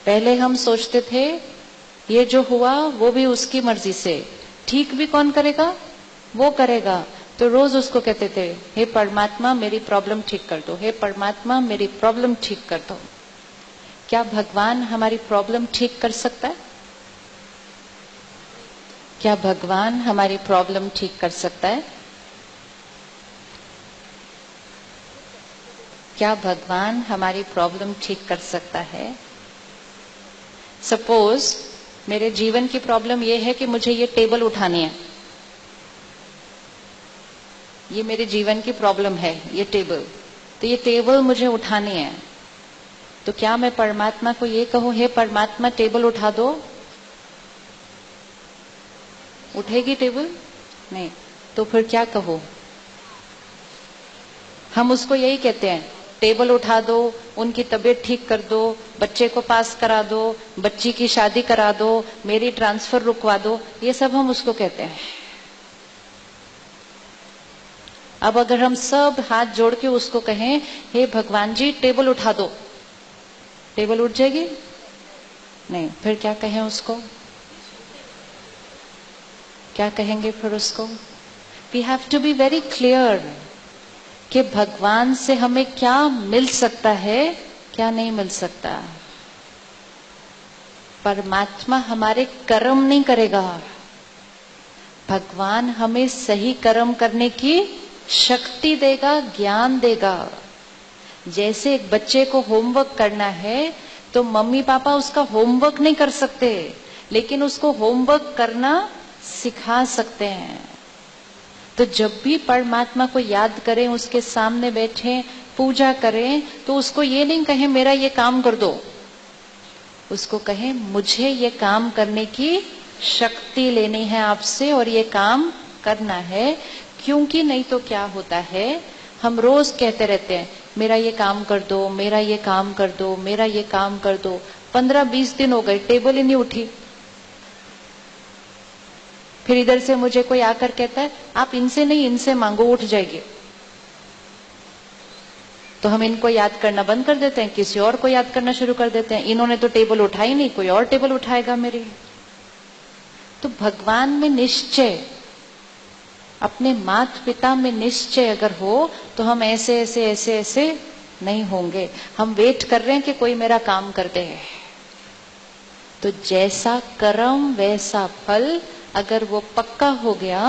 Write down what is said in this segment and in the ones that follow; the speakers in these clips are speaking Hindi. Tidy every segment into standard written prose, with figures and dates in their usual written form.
पहले हम सोचते थे ये जो हुआ वो भी उसकी मर्जी से, ठीक भी कौन करेगा, वो करेगा। तो रोज उसको कहते थे, हे परमात्मा मेरी प्रॉब्लम ठीक कर दो, हे परमात्मा मेरी प्रॉब्लम ठीक कर दो। क्या भगवान हमारी प्रॉब्लम ठीक कर सकता है? क्या भगवान हमारी प्रॉब्लम ठीक कर सकता है? क्या भगवान हमारी प्रॉब्लम ठीक कर सकता है? सपोज मेरे जीवन की प्रॉब्लम यह है कि मुझे ये टेबल उठानी है, ये मेरे जीवन की प्रॉब्लम है, ये टेबल, तो ये टेबल मुझे उठानी है। तो क्या मैं परमात्मा को ये कहूं, हे परमात्मा टेबल उठा दो? उठेगी टेबल? नहीं। तो फिर क्या कहो? हम उसको यही कहते हैं, टेबल उठा दो, उनकी तबीयत ठीक कर दो, बच्चे को पास करा दो, बच्ची की शादी करा दो, मेरी ट्रांसफर रुकवा दो, ये सब हम उसको कहते हैं। अब अगर हम सब हाथ जोड़ के उसको कहें, हे भगवान जी टेबल उठा दो, टेबल उठ जाएगी? नहीं। फिर क्या कहें उसको? क्या कहेंगे फिर उसको? We have to be very clear कि भगवान से हमें क्या मिल सकता है, क्या नहीं मिल सकता। परमात्मा हमारे कर्म नहीं करेगा, भगवान हमें सही कर्म करने की शक्ति देगा, ज्ञान देगा। जैसे एक बच्चे को होमवर्क करना है तो मम्मी पापा उसका होमवर्क नहीं कर सकते, लेकिन उसको होमवर्क करना सिखा सकते हैं। तो जब भी परमात्मा को याद करें, उसके सामने बैठे पूजा करें, तो उसको ये नहीं कहें मेरा ये काम कर दो, उसको कहें मुझे ये काम करने की शक्ति लेनी है आपसे और ये काम करना है। क्योंकि नहीं तो क्या होता है, हम रोज कहते रहते हैं मेरा ये काम कर दो, मेरा ये काम कर दो, मेरा ये काम कर दो। 15-20 दिन हो गए, टेबल ही नहीं उठी। फिर इधर से मुझे कोई आकर कहता है आप इनसे नहीं इनसे मांगो, उठ जाएगी। तो हम इनको याद करना बंद कर देते हैं, किसी और को याद करना शुरू कर देते हैं, इन्होंने तो टेबल उठाई नहीं, कोई और टेबल उठाएगा मेरी। तो भगवान में निश्चय, अपने माता पिता में निश्चय अगर हो तो हम ऐसे ऐसे ऐसे ऐसे नहीं होंगे। हम वेट कर रहे हैं कि कोई मेरा काम कर दे। तो जैसा कर्म वैसा फल, अगर वो पक्का हो गया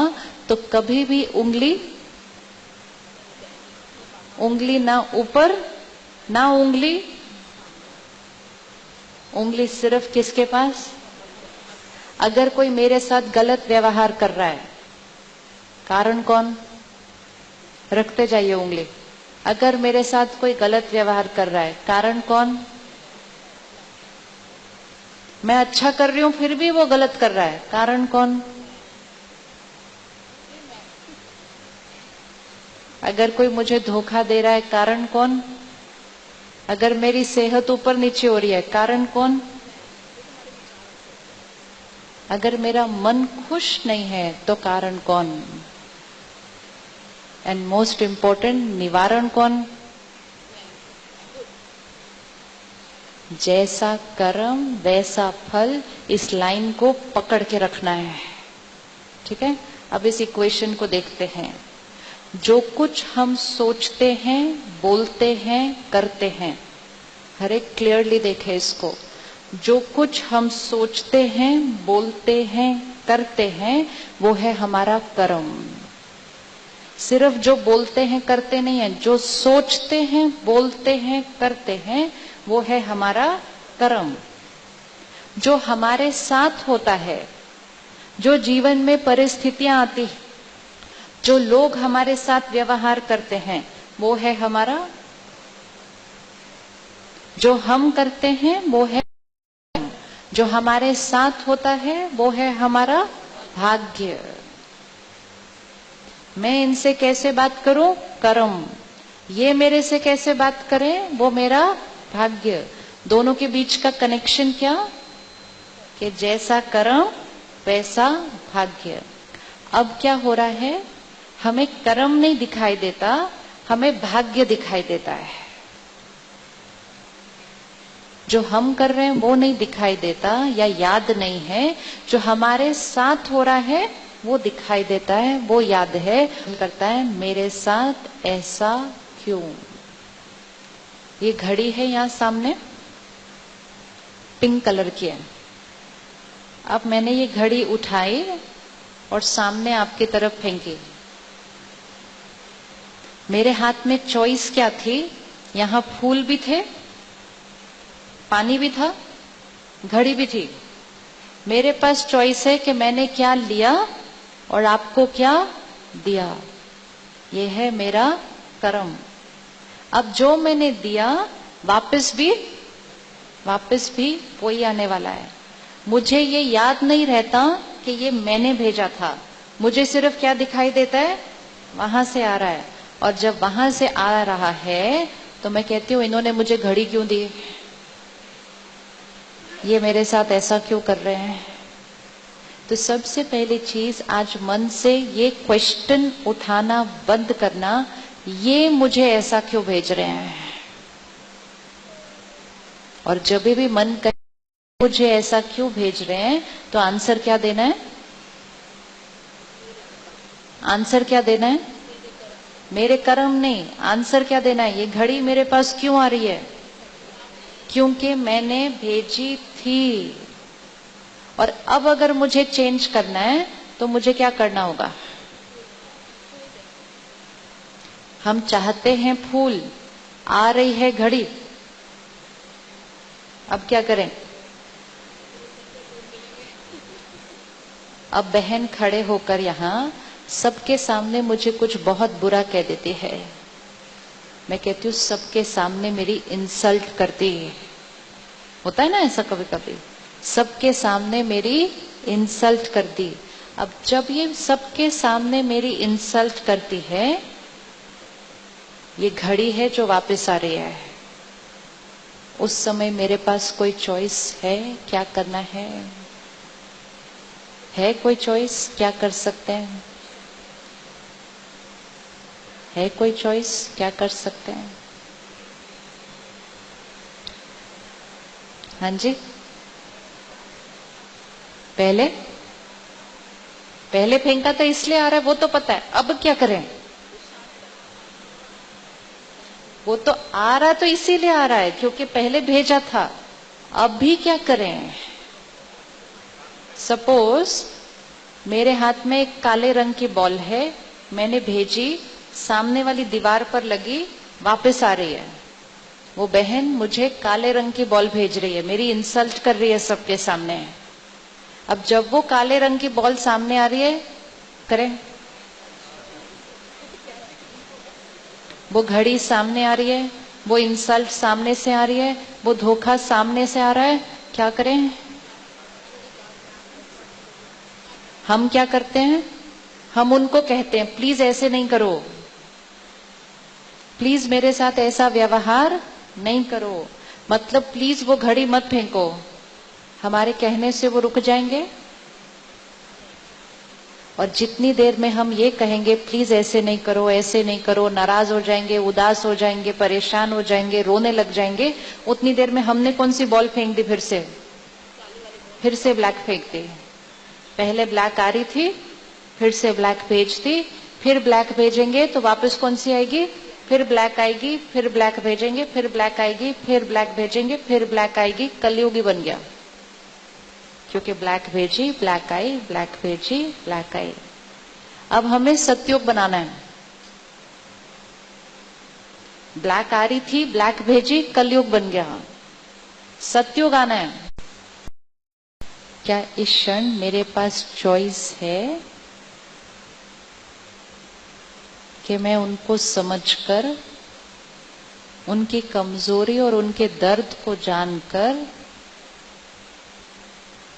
तो कभी भी उंगली ना ऊपर ना उंगली सिर्फ किसके पास? अगर कोई मेरे साथ गलत व्यवहार कर रहा है, कारण कौन? रखते जाइए उंगली। अगर मेरे साथ कोई गलत व्यवहार कर रहा है, कारण कौन? मैं अच्छा कर रही हूं फिर भी वो गलत कर रहा है, कारण कौन? अगर कोई मुझे धोखा दे रहा है, कारण कौन? अगर मेरी सेहत ऊपर नीचे हो रही है, कारण कौन? अगर मेरा मन खुश नहीं है तो कारण कौन? एंड मोस्ट इंपॉर्टेंट, निवारण कौन? जैसा कर्म वैसा फल, इस लाइन को पकड़ के रखना है। ठीक है, अब इस इक्वेशन को देखते हैं। जो कुछ हम सोचते हैं, बोलते हैं, करते हैं, हर एक क्लियरली देखे इसको। जो कुछ हम सोचते हैं, बोलते हैं, करते हैं, वो है हमारा कर्म। सिर्फ जो बोलते हैं करते नहीं है, जो सोचते हैं, बोलते हैं, करते हैं, वो है हमारा कर्म। जो हमारे साथ होता है, जो जीवन में परिस्थितियां आती, जो लोग हमारे साथ व्यवहार करते हैं, वो है हमारा, जो हम करते हैं वो है, जो हमारे साथ होता है वो है हमारा भाग्य। मैं इनसे कैसे बात करूं? कर्म। ये मेरे से कैसे बात करें? वो मेरा भाग्य। दोनों के बीच का कनेक्शन क्या? कि जैसा कर्म वैसा भाग्य। अब क्या हो रहा है, हमें कर्म नहीं दिखाई देता, हमें भाग्य दिखाई देता है। जो हम कर रहे हैं वो नहीं दिखाई देता या याद नहीं है, जो हमारे साथ हो रहा है वो दिखाई देता है, वो याद है। करता है मेरे साथ ऐसा क्यों। ये घड़ी है यहाँ सामने, पिंक कलर की है। अब मैंने ये घड़ी उठाई और सामने आपकी तरफ फेंकी। मेरे हाथ में चॉइस क्या थी? यहाँ फूल भी थे, पानी भी था, घड़ी भी थी। मेरे पास चॉइस है कि मैंने क्या लिया और आपको क्या दिया। ये है मेरा कर्म। अब जो मैंने दिया वापस भी वही आने वाला है। मुझे ये याद नहीं रहता कि ये मैंने भेजा था, मुझे सिर्फ क्या दिखाई देता है, वहां से आ रहा है। और जब वहां से आ रहा है तो मैं कहती हूँ इन्होंने मुझे घड़ी क्यों दी, ये मेरे साथ ऐसा क्यों कर रहे हैं। तो सबसे पहली चीज आज मन से ये क्वेश्चन उठाना बंद करना, ये मुझे ऐसा क्यों भेज रहे हैं। और जब भी मन करे मुझे ऐसा क्यों भेज रहे हैं, तो आंसर क्या देना है? आंसर क्या देना है? मेरे कर्म नहीं, आंसर क्या देना है? ये घड़ी मेरे पास क्यों आ रही है? क्योंकि मैंने भेजी थी। और अब अगर मुझे चेंज करना है तो मुझे क्या करना होगा? हम चाहते हैं फूल, आ रही है घड़ी, अब क्या करें? अब बहन खड़े होकर यहाँ सबके सामने मुझे कुछ बहुत बुरा कह देती है। मैं कहती हूँ सबके सामने मेरी इंसल्ट करती है। होता है ना ऐसा कभी कभी, सबके सामने मेरी इंसल्ट कर दी। अब जब ये सबके सामने मेरी इंसल्ट करती है, ये घड़ी है जो वापस आ रही है, उस समय मेरे पास कोई चॉइस है? क्या करना है? कोई चॉइस? क्या कर सकते हैं? है कोई चॉइस? क्या कर सकते हैं? हाँ जी, पहले फेंका था इसलिए आ रहा है, वो तो पता है। अब क्या करें? वो तो आ रहा तो इसीलिए आ रहा है क्योंकि पहले भेजा था। अब भी क्या करें? सपोज मेरे हाथ में एक काले रंग की बॉल है, मैंने भेजी, सामने वाली दीवार पर लगी, वापस आ रही है। वो बहन मुझे काले रंग की बॉल भेज रही है, मेरी इंसल्ट कर रही है सबके सामने। अब जब वो काले रंग की बॉल सामने आ रही है, करें? वो घड़ी सामने आ रही है, वो इंसल्ट सामने से आ रही है, वो धोखा सामने से आ रहा है, क्या करें? हम क्या करते हैं? हम उनको कहते हैं प्लीज ऐसे नहीं करो, प्लीज मेरे साथ ऐसा व्यवहार नहीं करो, मतलब प्लीज वो घड़ी मत फेंको। हमारे कहने से वो रुक जाएंगे। और जितनी देर में हम ये कहेंगे प्लीज ऐसे नहीं करो, ऐसे नहीं करो, नाराज हो जाएंगे, उदास हो जाएंगे, परेशान हो जाएंगे, रोने लग जाएंगे, उतनी देर में हमने कौन सी बॉल फेंक दी? फिर से ब्लैक फेंक दी। पहले ब्लैक आ रही थी, फिर से ब्लैक भेज दी, फिर ब्लैक भेजेंगे तो वापस कौन सी आएगी? फिर ब्लैक आएगी, फिर ब्लैक भेजेंगे, फिर ब्लैक आएगी, फिर ब्लैक भेजेंगे, फिर ब्लैक आएगी। कलयुगी बन गया, क्योंकि ब्लैक भेजी, ब्लैक आई, ब्लैक भेजी, ब्लैक आई। अब हमें सतयुग बनाना है। ब्लैक आ रही थी, ब्लैक भेजी, कलयुग बन गया, सतयुग आना है। क्या इस क्षण मेरे पास चॉइस है कि मैं उनको समझकर, उनकी कमजोरी और उनके दर्द को जानकर,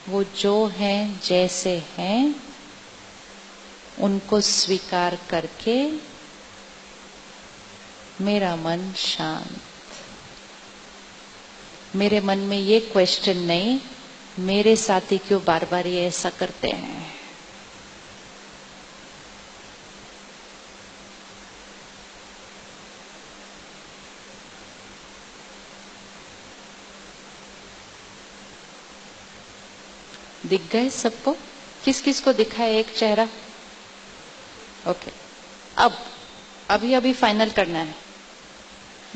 वो जो हैं जैसे हैं उनको स्वीकार करके मेरा मन शांत, मेरे मन में ये क्वेश्चन नहीं मेरे साथी क्यों बार बार ये ऐसा करते हैं। दिख गए सबको? किस किस को दिखा है एक चेहरा? ओके, अब अभी अभी फाइनल करना है।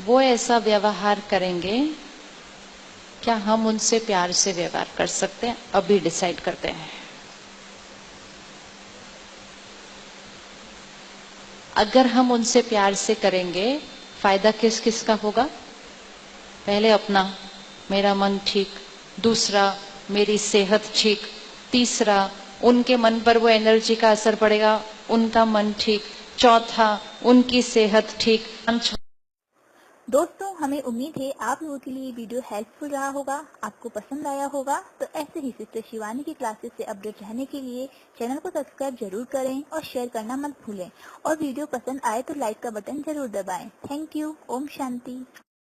वो ऐसा व्यवहार करेंगे, क्या हम उनसे प्यार से व्यवहार कर सकते हैं? अभी डिसाइड करते हैं। अगर हम उनसे प्यार से करेंगे, फायदा किस किस का होगा? पहले अपना, मेरा मन ठीक। दूसरा, मेरी सेहत ठीक। तीसरा, उनके मन पर वो एनर्जी का असर पड़ेगा, उनका मन ठीक। चौथा, उनकी सेहत ठीक। दोस्तों, हमें उम्मीद है आप लोगों के लिए वीडियो हेल्पफुल रहा होगा, आपको पसंद आया होगा। तो ऐसे ही सिस्टर शिवानी की क्लासेस से अपडेट रहने के लिए चैनल को सब्सक्राइब जरूर करें और शेयर करना मत भूलें। और वीडियो पसंद आए तो लाइक का बटन जरूर दबाएं। Thank you. ओम शांति।